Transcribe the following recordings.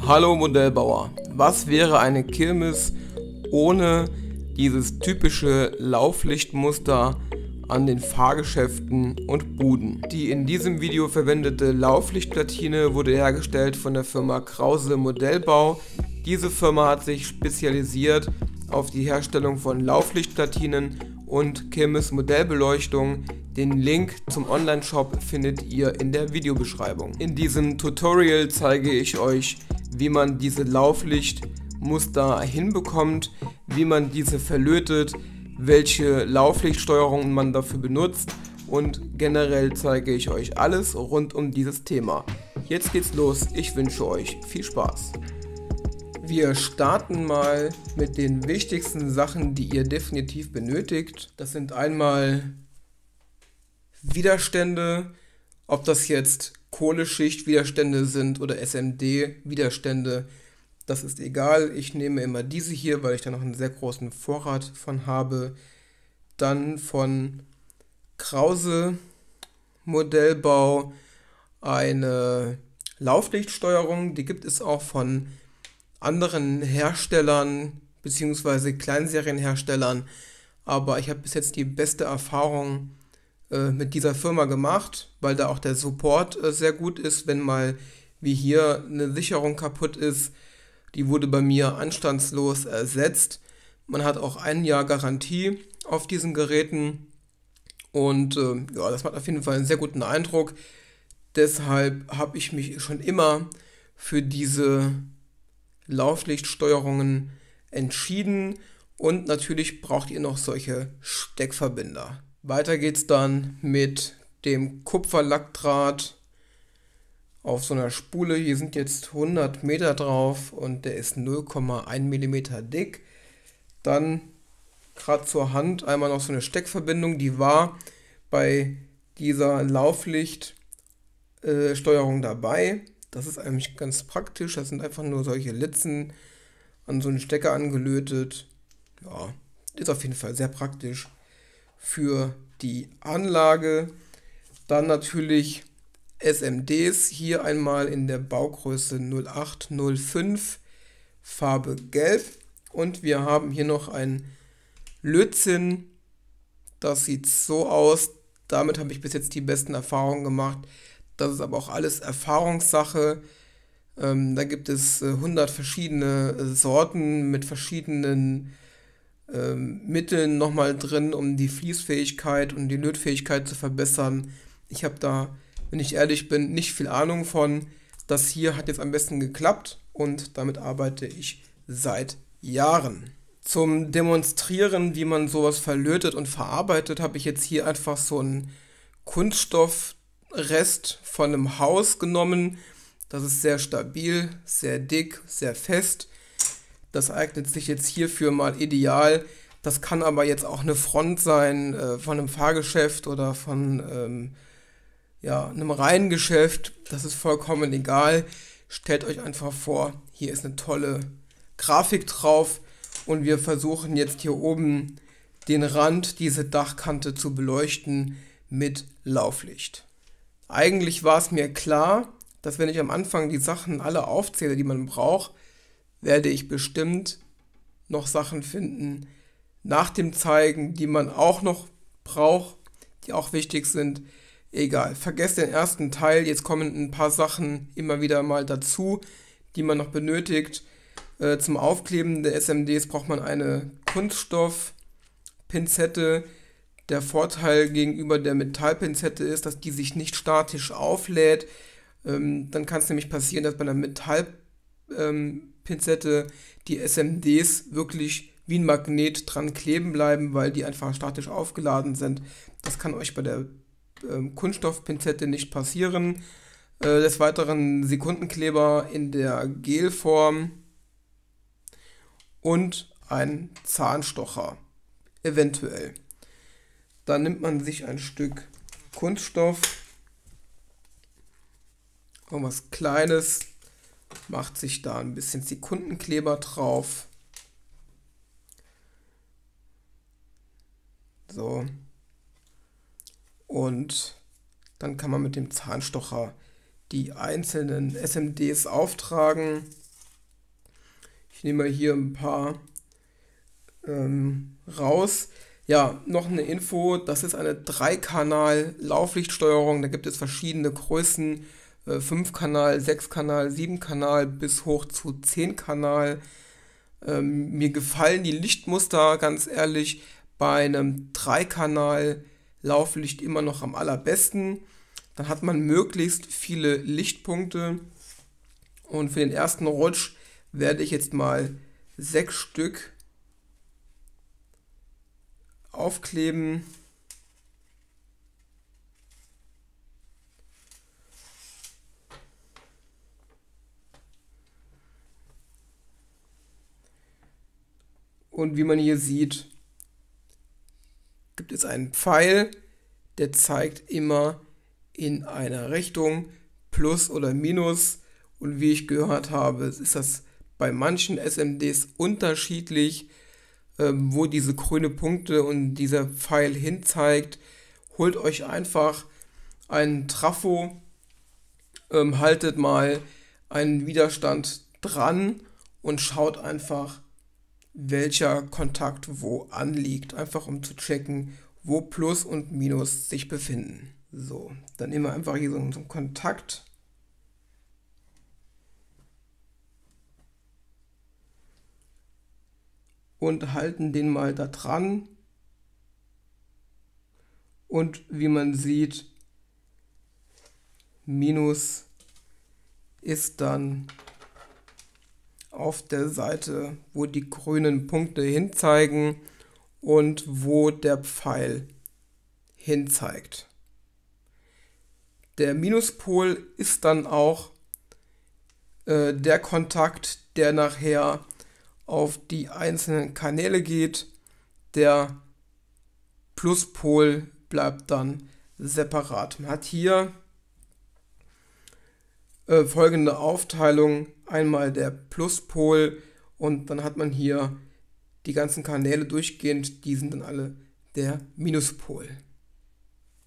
Hallo Modellbauer, was wäre eine Kirmes ohne dieses typische Lauflichtmuster an den Fahrgeschäften und Buden? Die in diesem Video verwendete Lauflichtplatine wurde hergestellt von der Firma Krause Modellbau. Diese Firma hat sich spezialisiert auf die Herstellung von Lauflichtplatinen und Kirmes Modellbeleuchtung. Den Link zum Online-Shop findet ihr in der Videobeschreibung. In diesem Tutorial zeige ich euch, wie man diese Lauflichtmuster hinbekommt, wie man diese verlötet, welche Lauflichtsteuerung man dafür benutzt und generell zeige ich euch alles rund um dieses Thema. Jetzt geht's los, ich wünsche euch viel Spaß. Wir starten mal mit den wichtigsten Sachen, die ihr definitiv benötigt. Das sind einmal Widerstände, ob das jetzt Kohleschicht-Widerstände sind oder SMD-Widerstände, das ist egal. Ich nehme immer diese hier, weil ich da noch einen sehr großen Vorrat von habe. Dann von Krause Modellbau eine Lauflichtsteuerung, die gibt es auch von anderen Herstellern bzw. Kleinserienherstellern, aber ich habe bis jetzt die beste Erfahrung mit dieser Firma gemacht, weil da auch der Support sehr gut ist, wenn mal wie hier eine Sicherung kaputt ist. Die wurde bei mir anstandslos ersetzt. Man hat auch ein Jahr Garantie auf diesen Geräten und ja, das macht auf jeden Fall einen sehr guten Eindruck. Deshalb habe ich mich schon immer für diese Lauflichtsteuerungen entschieden und natürlich braucht ihr noch solche Steckverbinder. Weiter geht's dann mit dem Kupferlackdraht auf so einer Spule. Hier sind jetzt 100 Meter drauf und der ist 0,1 mm dick. Dann gerade zur Hand einmal noch so eine Steckverbindung, die war bei dieser Lauflichtsteuerung dabei. Das ist eigentlich ganz praktisch, das sind einfach nur solche Litzen an so einen Stecker angelötet. Ja, ist auf jeden Fall sehr praktisch für die Anlage. Dann natürlich SMDs, hier einmal in der Baugröße 0805, Farbe Gelb. Und wir haben hier noch ein Lötzinn, das sieht so aus. Damit habe ich bis jetzt die besten Erfahrungen gemacht. Das ist aber auch alles Erfahrungssache. Da gibt es 100 verschiedene Sorten mit verschiedenen Mitteln nochmal drin, um die Fließfähigkeit und die Lötfähigkeit zu verbessern. Ich habe da, wenn ich ehrlich bin, nicht viel Ahnung von. Das hier hat jetzt am besten geklappt und damit arbeite ich seit Jahren. Zum Demonstrieren, wie man sowas verlötet und verarbeitet, habe ich jetzt hier einfach so einen Kunststoffrest von einem Haus genommen. Das ist sehr stabil, sehr dick, sehr fest. Das eignet sich jetzt hierfür mal ideal. Das kann aber jetzt auch eine Front sein von einem Fahrgeschäft oder von ja, einem Reihengeschäft. Das ist vollkommen egal. Stellt euch einfach vor, hier ist eine tolle Grafik drauf und wir versuchen jetzt hier oben den Rand, diese Dachkante zu beleuchten mit Lauflicht. Eigentlich war es mir klar, dass wenn ich am Anfang die Sachen alle aufzähle, die man braucht, werde ich bestimmt noch Sachen finden nach dem Zeigen, die man auch noch braucht, die auch wichtig sind. Egal, vergesst den ersten Teil, jetzt kommen ein paar Sachen immer wieder mal dazu, die man noch benötigt. Zum Aufkleben der SMDs braucht man eine Kunststoffpinzette. Der Vorteil gegenüber der Metallpinzette ist, dass die sich nicht statisch auflädt. Dann kann es nämlich passieren, dass bei einer Metallpinzette die SMDs wirklich wie ein Magnet dran kleben bleiben, weil die einfach statisch aufgeladen sind. Das kann euch bei der Kunststoffpinzette nicht passieren. Des Weiteren Sekundenkleber in der Gelform und ein Zahnstocher, eventuell. Dann nimmt man sich ein Stück Kunststoff, irgendwas Kleines, macht sich da ein bisschen Sekundenkleber drauf. So. Und dann kann man mit dem Zahnstocher die einzelnen SMDs auftragen. Ich nehme mal hier ein paar raus. Ja, noch eine Info, das ist eine 3-Kanal-Lauflichtsteuerung, da gibt es verschiedene Größen, 5-Kanal, 6-Kanal, 7-Kanal bis hoch zu 10-Kanal. Mir gefallen die Lichtmuster, ganz ehrlich, bei einem 3-Kanal-Lauflicht immer noch am allerbesten. Dann hat man möglichst viele Lichtpunkte und für den ersten Rutsch werde ich jetzt mal 6 Stück aufkleben. Und wie man hier sieht, gibt es einen Pfeil, der zeigt immer in eine Richtung, Plus oder Minus. Und wie ich gehört habe, ist das bei manchen SMDs unterschiedlich, wo diese grüne Punkte und dieser Pfeil hin zeigt. Holt euch einfach einen Trafo, haltet mal einen Widerstand dran und schaut einfach, welcher Kontakt wo anliegt. Einfach um zu checken, wo Plus und Minus sich befinden. So, dann nehmen wir einfach hier so einen Kontakt. Und halten den mal da dran. Und wie man sieht, Minus ist dann auf der Seite, wo die grünen Punkte hinzeigen und wo der Pfeil hinzeigt. Der Minuspol ist dann auch der Kontakt, der nachher auf die einzelnen Kanäle geht. Der Pluspol bleibt dann separat. Man hat hier folgende Aufteilung. Einmal der Pluspol und dann hat man hier die ganzen Kanäle durchgehend, die sind dann alle der Minuspol.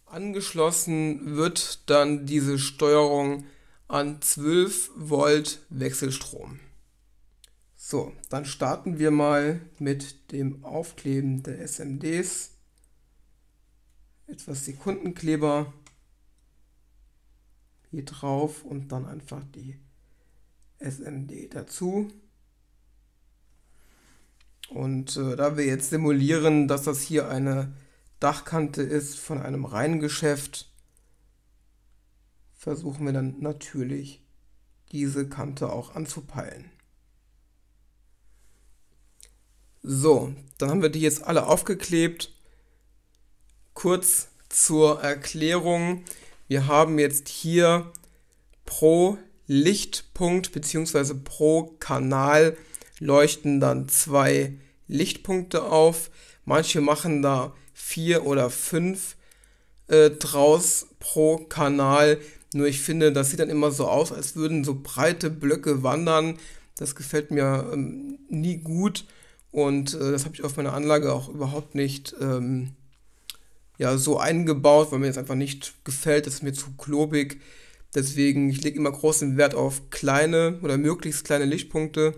Angeschlossen wird dann diese Steuerung an 12 Volt Wechselstrom. So, dann starten wir mal mit dem Aufkleben der SMDs. Etwas Sekundenkleber hier drauf und dann einfach die SMD dazu. Und da wir jetzt simulieren, dass das hier eine Dachkante ist von einem Reihengeschäft, versuchen wir dann natürlich diese Kante auch anzupeilen. So, dann haben wir die jetzt alle aufgeklebt. Kurz zur Erklärung. Wir haben jetzt hier pro Lichtpunkt bzw. pro Kanal leuchten dann 2 Lichtpunkte auf. Manche machen da 4 oder 5 draus pro Kanal. Nur ich finde, das sieht dann immer so aus, als würden so breite Blöcke wandern. Das gefällt mir nie gut und das habe ich auf meiner Anlage auch überhaupt nicht so eingebaut, weil mir das einfach nicht gefällt. Das ist mir zu klobig. Deswegen, ich lege immer großen Wert auf kleine oder möglichst kleine Lichtpunkte.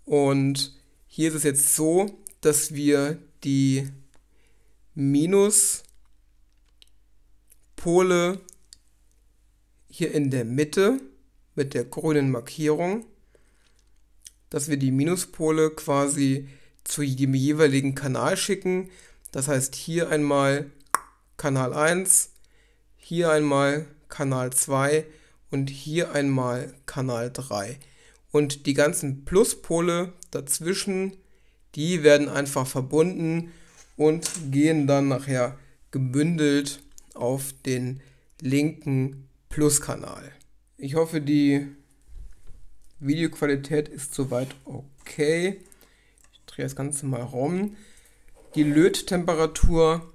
Und hier ist es jetzt so, dass wir die Minuspole hier in der Mitte mit der grünen Markierung, dass wir die Minuspole quasi zu dem jeweiligen Kanal schicken. Das heißt, hier einmal Kanal 1, hier einmal Kanal 2 und hier einmal Kanal 3. Und die ganzen Pluspole dazwischen, die werden einfach verbunden und gehen dann nachher gebündelt auf den linken Pluskanal. Ich hoffe, die Videoqualität ist soweit okay. Ich drehe das Ganze mal rum. Die Löttemperatur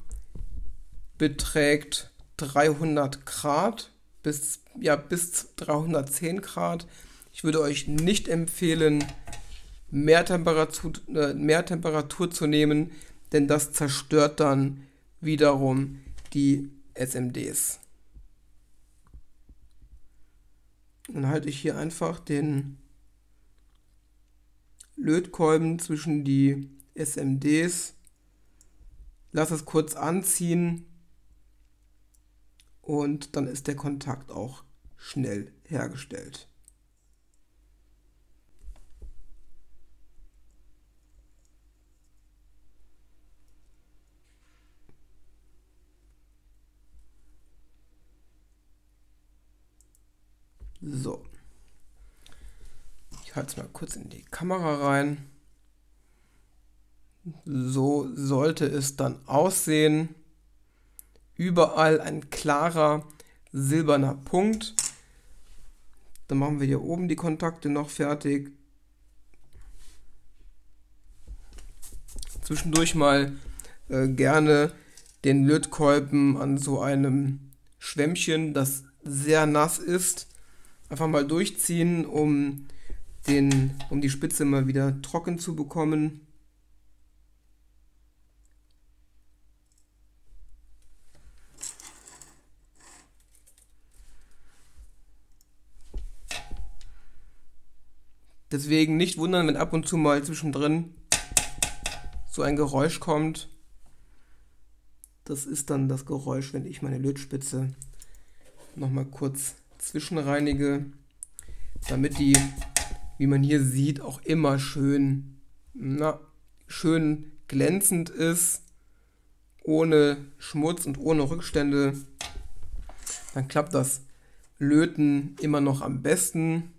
beträgt 300 Grad bis 310 Grad. Ich würde euch nicht empfehlen, mehr Temperatur zu nehmen, denn das zerstört dann wiederum die SMDs. Dann halte ich hier einfach den Lötkolben zwischen die SMDs, lasse es kurz anziehen und dann ist der Kontakt auch schnell hergestellt. So, ich halte es mal kurz in die Kamera rein. So sollte es dann aussehen. Überall ein klarer silberner Punkt. Dann machen wir hier oben die Kontakte noch fertig. Zwischendurch mal gerne den Lötkolben an so einem Schwämmchen, das sehr nass ist, einfach mal durchziehen, um die Spitze mal wieder trocken zu bekommen. Deswegen nicht wundern, wenn ab und zu mal zwischendrin so ein Geräusch kommt. Das ist dann das Geräusch, wenn ich meine Lötspitze nochmal kurz zwischenreinige, damit die, wie man hier sieht, auch immer schön glänzend ist, ohne Schmutz und ohne Rückstände. Dann klappt das Löten immer noch am besten.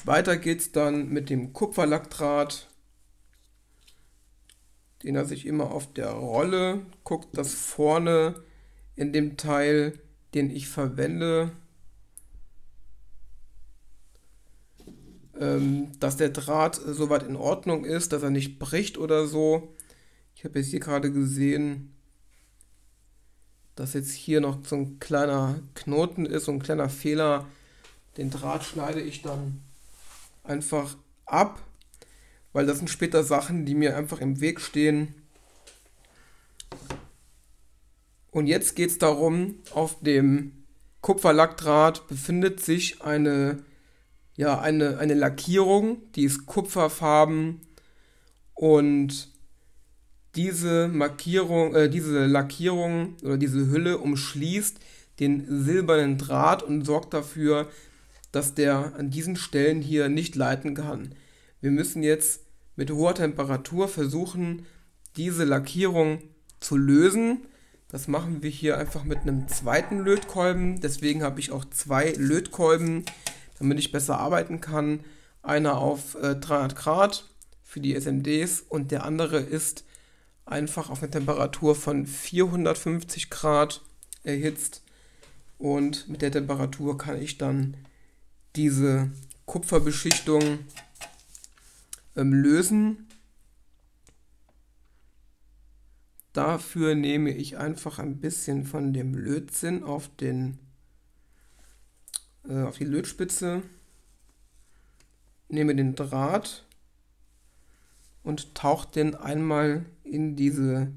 Weiter geht's dann mit dem Kupferlackdraht. Den lasse ich immer auf der Rolle. Guckt, dass vorne in dem Teil, den ich verwende, dass der Draht soweit in Ordnung ist, dass er nicht bricht oder so. Ich habe jetzt hier gerade gesehen, dass jetzt hier noch so ein kleiner Knoten ist, so ein kleiner Fehler. Den Draht schneide ich dann einfach ab, weil das sind später Sachen, die mir einfach im Weg stehen. Und jetzt geht es darum, auf dem Kupferlackdraht befindet sich eine Lackierung, die ist kupferfarben, und diese Lackierung oder diese Hülle umschließt den silbernen Draht und sorgt dafür, dass der an diesen Stellen hier nicht leiten kann. Wir müssen jetzt mit hoher Temperatur versuchen, diese Lackierung zu lösen. Das machen wir hier einfach mit einem zweiten Lötkolben. Deswegen habe ich auch zwei Lötkolben, damit ich besser arbeiten kann. Einer auf 300 Grad für die SMDs und der andere ist einfach auf eine Temperatur von 450 Grad erhitzt. Und mit der Temperatur kann ich dann diese Kupferbeschichtung lösen. Dafür nehme ich einfach ein bisschen von dem Lötzinn auf die Lötspitze, nehme den Draht und tauche den einmal in dieses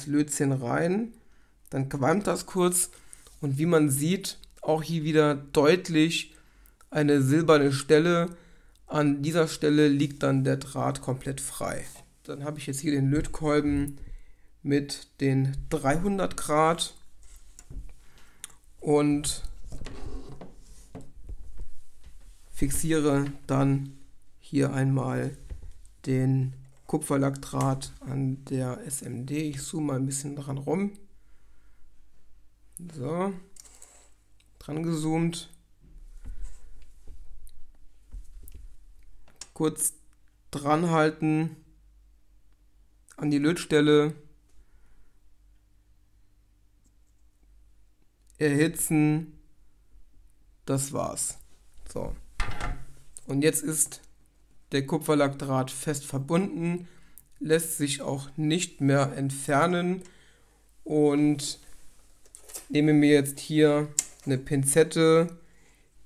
Lötzinn rein. Dann qualmt das kurz und wie man sieht, auch hier wieder deutlich eine silberne Stelle. An dieser Stelle liegt dann der Draht komplett frei. Dann habe ich jetzt hier den Lötkolben mit den 300 Grad und fixiere dann hier einmal den Kupferlackdraht an der SMD. Ich zoome mal ein bisschen dran rum. So, dran gezoomt. Kurz dran halten an die Lötstelle, erhitzen, das war's. So. Und jetzt ist der Kupferlackdraht fest verbunden, lässt sich auch nicht mehr entfernen und nehme mir jetzt hier eine Pinzette,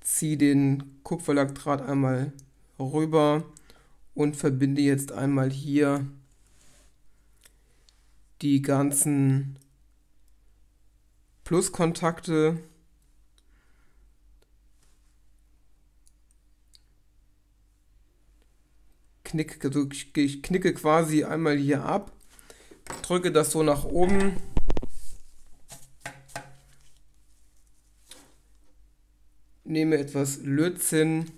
ziehe den Kupferlackdraht einmal rüber und verbinde jetzt einmal hier die ganzen Pluskontakte ich knicke quasi einmal hier ab, drücke das so nach oben, nehme etwas Lötzinn,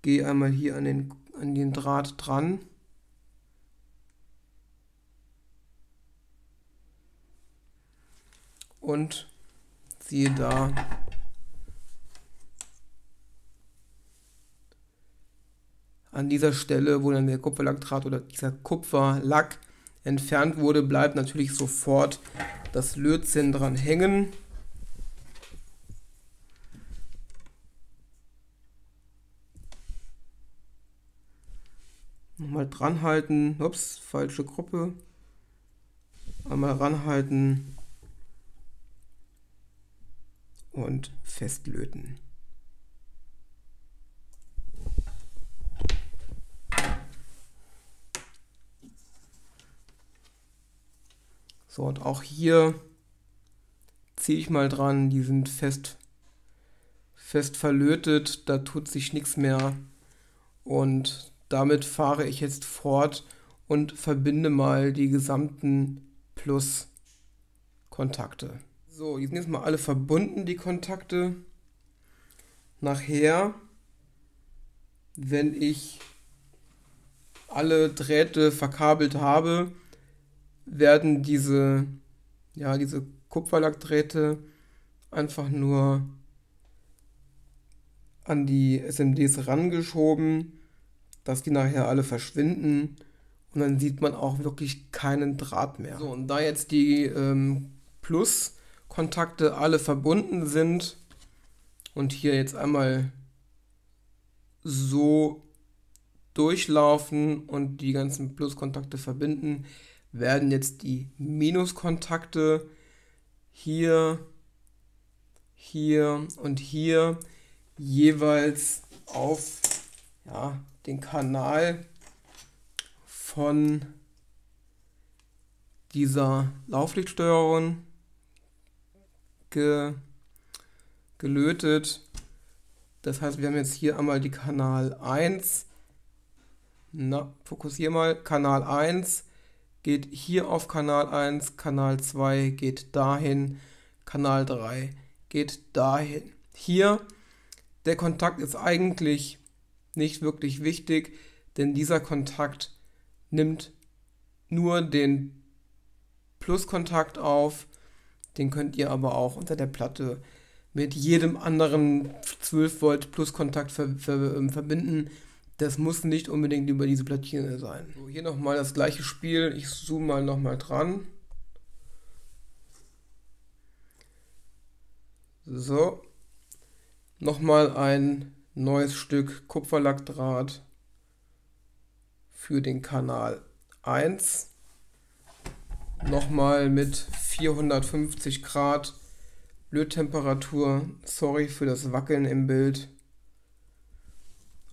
gehe einmal hier an den Draht dran und siehe da, an dieser Stelle, wo dann der Kupferlackdraht oder dieser Kupferlack entfernt wurde, bleibt natürlich sofort das Lötzinn dran hängen. Nochmal dran halten, ups, falsche Gruppe. Einmal ranhalten und festlöten. So, und auch hier ziehe ich mal dran, die sind fest verlötet, da tut sich nichts mehr. Und damit fahre ich jetzt fort und verbinde mal die gesamten Plus-Kontakte. So, die sind jetzt mal alle verbunden, die Kontakte. Nachher, wenn ich alle Drähte verkabelt habe, werden diese Kupferlackdrähte einfach nur an die SMDs rangeschoben, dass die nachher alle verschwinden und dann sieht man auch wirklich keinen Draht mehr. So, und da jetzt die Plus-Kontakte alle verbunden sind und hier jetzt einmal so durchlaufen und die ganzen Plus-Kontakte verbinden, werden jetzt die Minuskontakte hier, hier und hier jeweils auf den Kanal von dieser Lauflichtsteuerung gelötet. Das heißt, wir haben jetzt hier einmal die Kanal 1. Fokussier mal. Kanal 1 geht hier auf Kanal 1, Kanal 2 geht dahin, Kanal 3 geht dahin. Hier, der Kontakt ist eigentlich nicht wirklich wichtig, denn dieser Kontakt nimmt nur den Pluskontakt auf, den könnt ihr aber auch unter der Platte mit jedem anderen 12 Volt Pluskontakt verbinden. Das muss nicht unbedingt über diese Platine sein. So, hier nochmal das gleiche Spiel. Ich zoome mal nochmal dran. So. Nochmal ein neues Stück Kupferlackdraht für den Kanal 1. Nochmal mit 450 Grad Löttemperatur. Sorry für das Wackeln im Bild.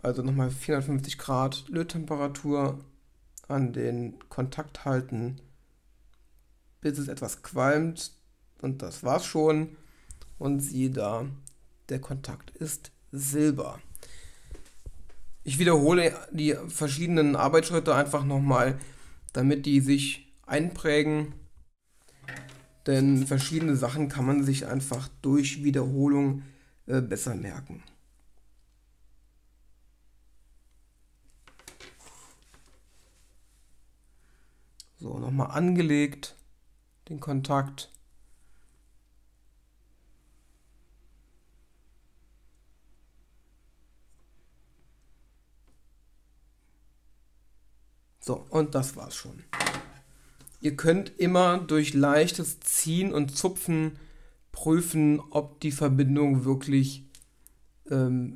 Also nochmal 450 Grad Löttemperatur an den Kontakt halten, bis es etwas qualmt. Und das war's schon. Und siehe da, der Kontakt ist Silber. Ich wiederhole die verschiedenen Arbeitsschritte einfach nochmal, damit die sich einprägen. Denn verschiedene Sachen kann man sich einfach durch Wiederholung besser merken. So, nochmal angelegt, den Kontakt. So, und das war's schon. Ihr könnt immer durch leichtes Ziehen und Zupfen prüfen, ob die Verbindung wirklich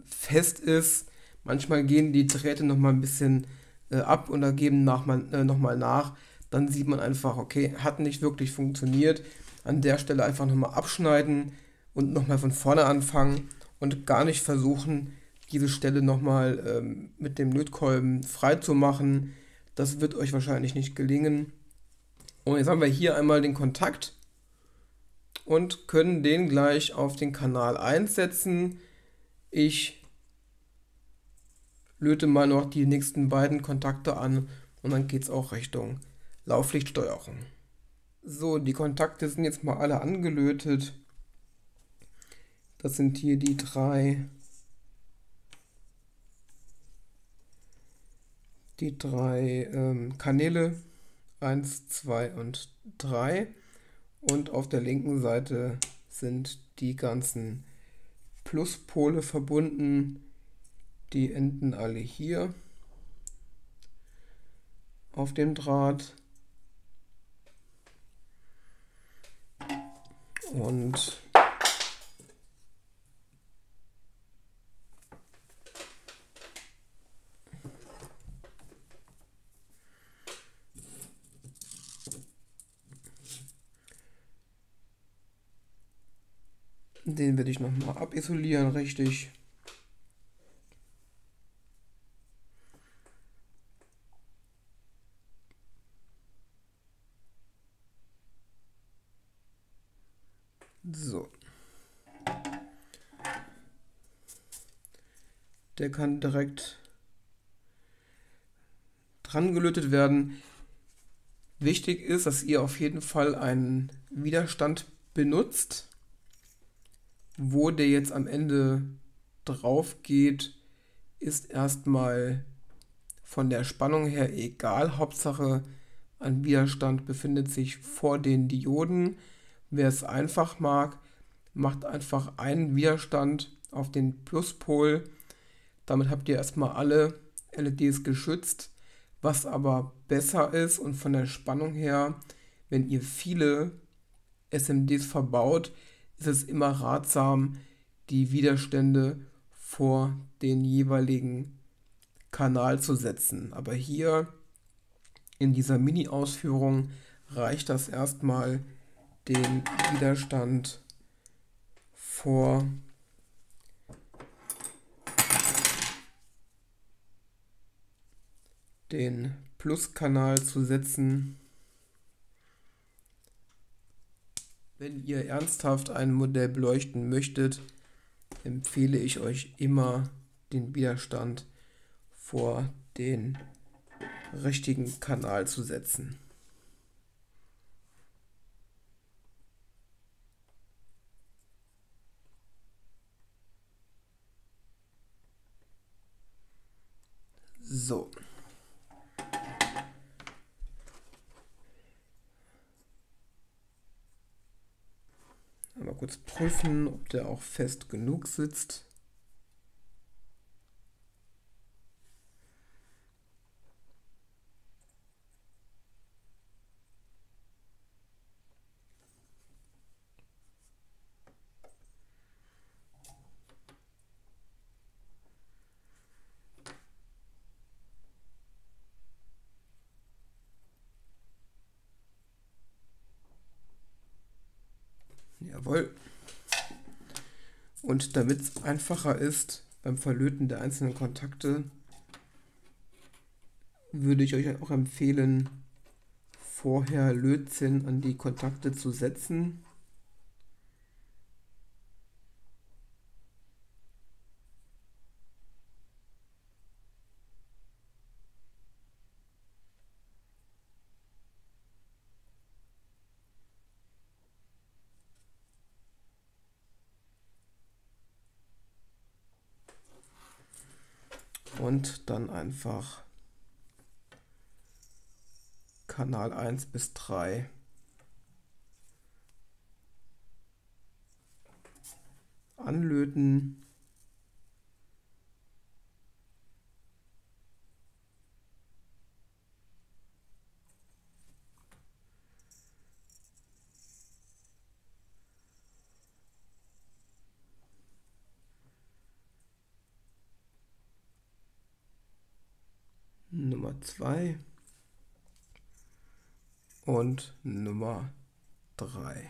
fest ist. Manchmal gehen die Drähte nochmal ein bisschen ab oder geben nochmal nach. Dann sieht man einfach, okay, hat nicht wirklich funktioniert. An der Stelle einfach nochmal abschneiden und nochmal von vorne anfangen und gar nicht versuchen, diese Stelle nochmal mit dem Lötkolben frei zu machen. Das wird euch wahrscheinlich nicht gelingen. Und jetzt haben wir hier einmal den Kontakt und können den gleich auf den Kanal 1 setzen. Ich löte mal noch die nächsten beiden Kontakte an und dann geht es auch Richtung Lauflichtsteuerung. So, die Kontakte sind jetzt mal alle angelötet. Das sind hier die drei Kanäle 1, 2 und 3. Und auf der linken Seite sind die ganzen Pluspole verbunden. Die enden alle hier auf dem Draht. Und den werde ich nochmal abisolieren, richtig. So. Der kann direkt dran gelötet werden. Wichtig ist, dass ihr auf jeden Fall einen Widerstand benutzt. Wo der jetzt am Ende drauf geht, ist erstmal von der Spannung her egal. Hauptsache, ein Widerstand befindet sich vor den Dioden. Wer es einfach mag, macht einfach einen Widerstand auf den Pluspol. Damit habt ihr erstmal alle LEDs geschützt. Was aber besser ist und von der Spannung her, wenn ihr viele SMDs verbaut, ist es immer ratsam, die Widerstände vor den jeweiligen Kanal zu setzen. Aber hier in dieser Mini-Ausführung reicht das erstmal, den Widerstand vor den Pluskanal zu setzen. Wenn ihr ernsthaft ein Modell beleuchten möchtet, empfehle ich euch immer, den Widerstand vor den richtigen Kanal zu setzen. So. Mal kurz prüfen, ob der auch fest genug sitzt. Jawohl. Und damit es einfacher ist beim Verlöten der einzelnen Kontakte, würde ich euch auch empfehlen, vorher Lötzinn an die Kontakte zu setzen. Und dann einfach Kanal 1 bis 3 anlöten. Nummer 2 und Nummer 3.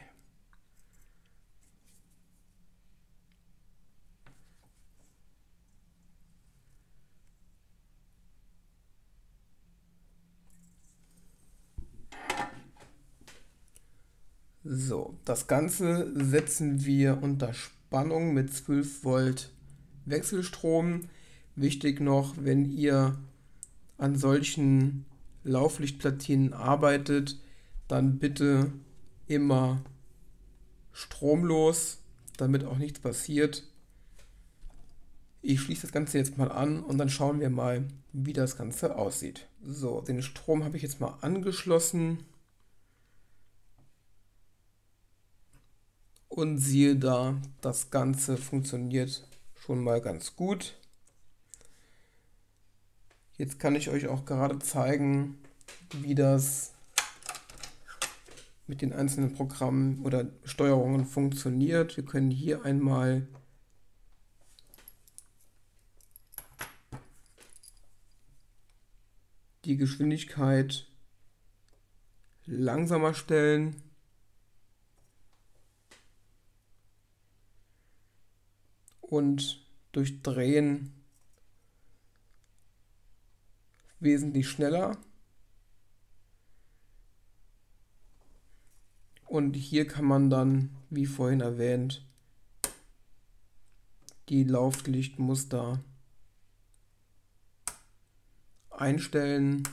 So, das Ganze setzen wir unter Spannung mit 12 Volt Wechselstrom. Wichtig noch, wenn ihr an solchen Lauflichtplatinen arbeitet, dann bitte immer stromlos, damit auch nichts passiert. Ich schließe das Ganze jetzt mal an und dann schauen wir mal, wie das Ganze aussieht. So, den Strom habe ich jetzt mal angeschlossen und siehe da, das Ganze funktioniert schon mal ganz gut. Jetzt kann ich euch auch gerade zeigen, wie das mit den einzelnen Programmen oder Steuerungen funktioniert. Wir können hier einmal die Geschwindigkeit langsamer stellen und durch Drehen wesentlich schneller. Und hier kann man dann, wie vorhin erwähnt, die Lauflichtmuster einstellen.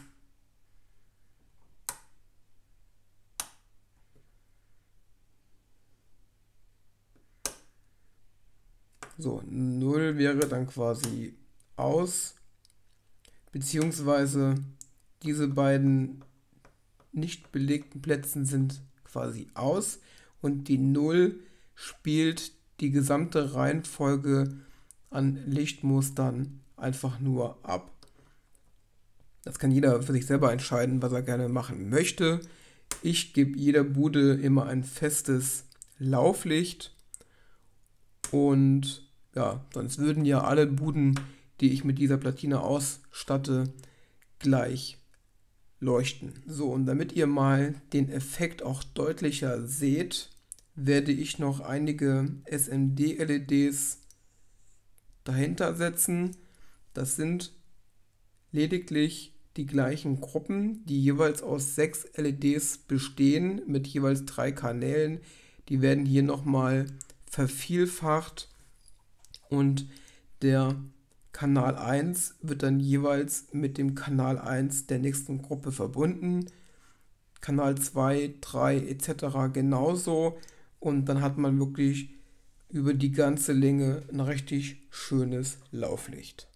So, 0 wäre dann quasi aus, beziehungsweise diese beiden nicht belegten Plätze sind quasi aus und die 0 spielt die gesamte Reihenfolge an Lichtmustern einfach nur ab. Das kann jeder für sich selber entscheiden, was er gerne machen möchte. Ich gebe jeder Bude immer ein festes Lauflicht und ja, sonst würden ja alle Buden, die ich mit dieser Platine ausstatte, gleich leuchten. So, und damit ihr mal den Effekt auch deutlicher seht, werde ich noch einige SMD-LEDs dahinter setzen. Das sind lediglich die gleichen Gruppen, die jeweils aus 6 LEDs bestehen, mit jeweils 3 Kanälen. Die werden hier nochmal vervielfacht und der Kanal 1 wird dann jeweils mit dem Kanal 1 der nächsten Gruppe verbunden. Kanal 2, 3 etc. genauso. Und dann hat man wirklich über die ganze Länge ein richtig schönes Lauflicht.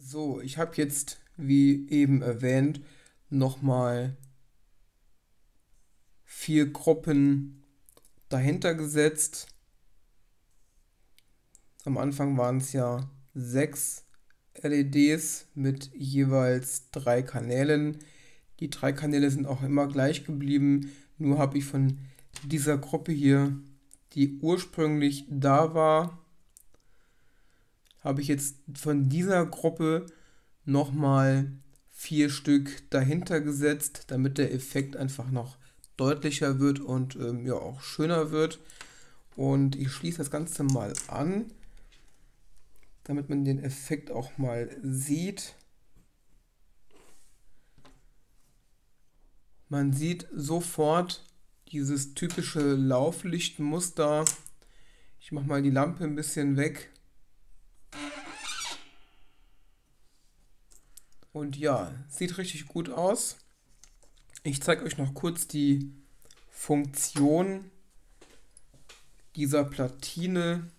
So, ich habe jetzt, wie eben erwähnt, nochmal 4 Gruppen dahinter gesetzt. Am Anfang waren es ja 6 LEDs mit jeweils 3 Kanälen. Die 3 Kanäle sind auch immer gleich geblieben, nur habe ich von dieser Gruppe hier, die ursprünglich da war, habe ich jetzt von dieser Gruppe nochmal 4 Stück dahinter gesetzt, damit der Effekt einfach noch deutlicher wird und ja auch schöner wird. Und ich schließe das Ganze mal an, damit man den Effekt auch mal sieht. Man sieht sofort dieses typische Lauflichtmuster. Ich mache mal die Lampe ein bisschen weg. Und ja, sieht richtig gut aus. Ich zeige euch noch kurz die Funktion dieser Platine.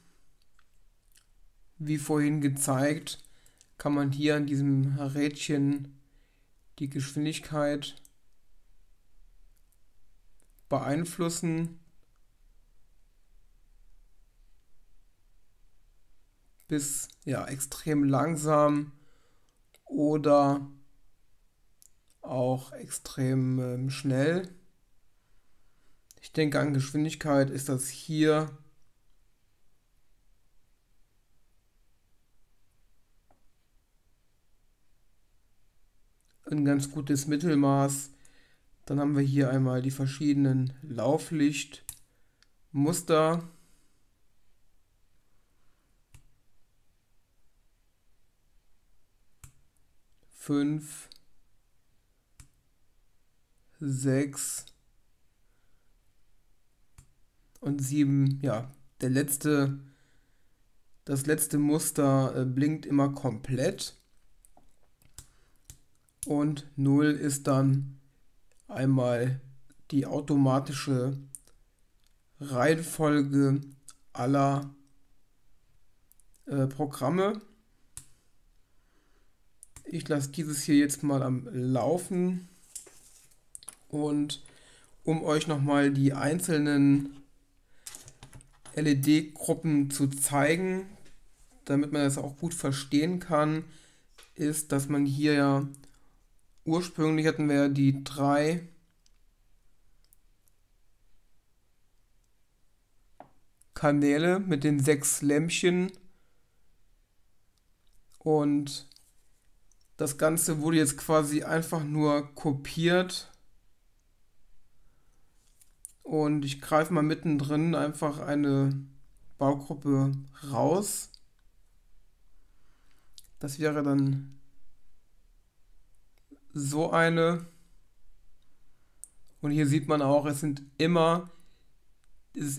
Wie vorhin gezeigt, kann man hier an diesem Rädchen die Geschwindigkeit beeinflussen bis ja extrem langsam oder auch extrem schnell. Ich denke, an Geschwindigkeit ist das hier ein ganz gutes Mittelmaß. Dann haben wir hier einmal die verschiedenen Lauflichtmuster. Fünf, 6 und 7. Ja, das letzte Muster blinkt immer komplett. Und 0 ist dann einmal die automatische Reihenfolge aller Programme. Ich lasse dieses hier jetzt mal am Laufen, und um euch nochmal die einzelnen LED-Gruppen zu zeigen, damit man das auch gut verstehen kann, ist, dass man hier ja ursprünglich hatten wir ja die 3 Kanäle mit den 6 Lämpchen, und das Ganze wurde jetzt quasi einfach nur kopiert, und ich greife mal mittendrin einfach eine Baugruppe raus. Das wäre dann so eine, und hier sieht man auch, es ist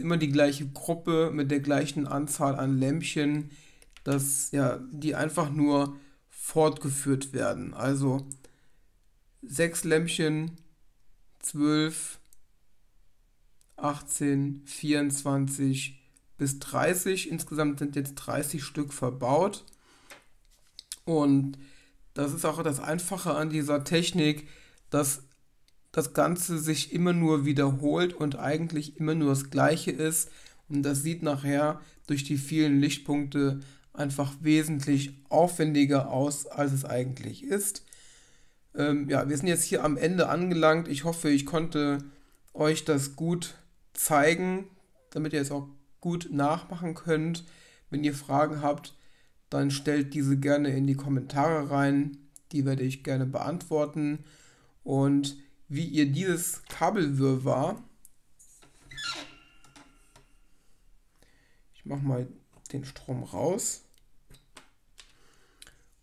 immer die gleiche Gruppe mit der gleichen Anzahl an Lämpchen, die einfach nur fortgeführt werden. Also 6 Lämpchen, 12, 18, 24 bis 30. Insgesamt sind jetzt 30 Stück verbaut. Und das ist auch das Einfache an dieser Technik, dass das Ganze sich immer nur wiederholt und eigentlich immer nur das Gleiche ist. Und das sieht nachher durch die vielen Lichtpunkte einfach wesentlich aufwendiger aus, als es eigentlich ist. Ja, wir sind jetzt hier am Ende angelangt. Ich hoffe, ich konnte euch das gut zeigen, damit ihr es auch gut nachmachen könnt. Wenn ihr Fragen habt, dann stellt diese gerne in die Kommentare rein. Die werde ich gerne beantworten. Und wie ihr dieses Kabelwirrwarr, ich mache mal den Strom raus,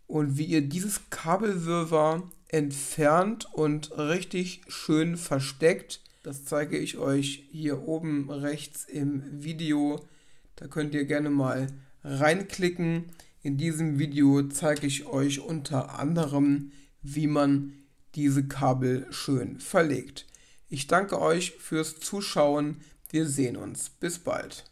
und wie ihr dieses Kabelwirrwarr entfernt und richtig schön versteckt, das zeige ich euch hier oben rechts im Video. Da könnt ihr gerne mal reinklicken. In diesem Video zeige ich euch unter anderem, wie man diese Kabel schön verlegt. Ich danke euch fürs Zuschauen. Wir sehen uns. Bis bald.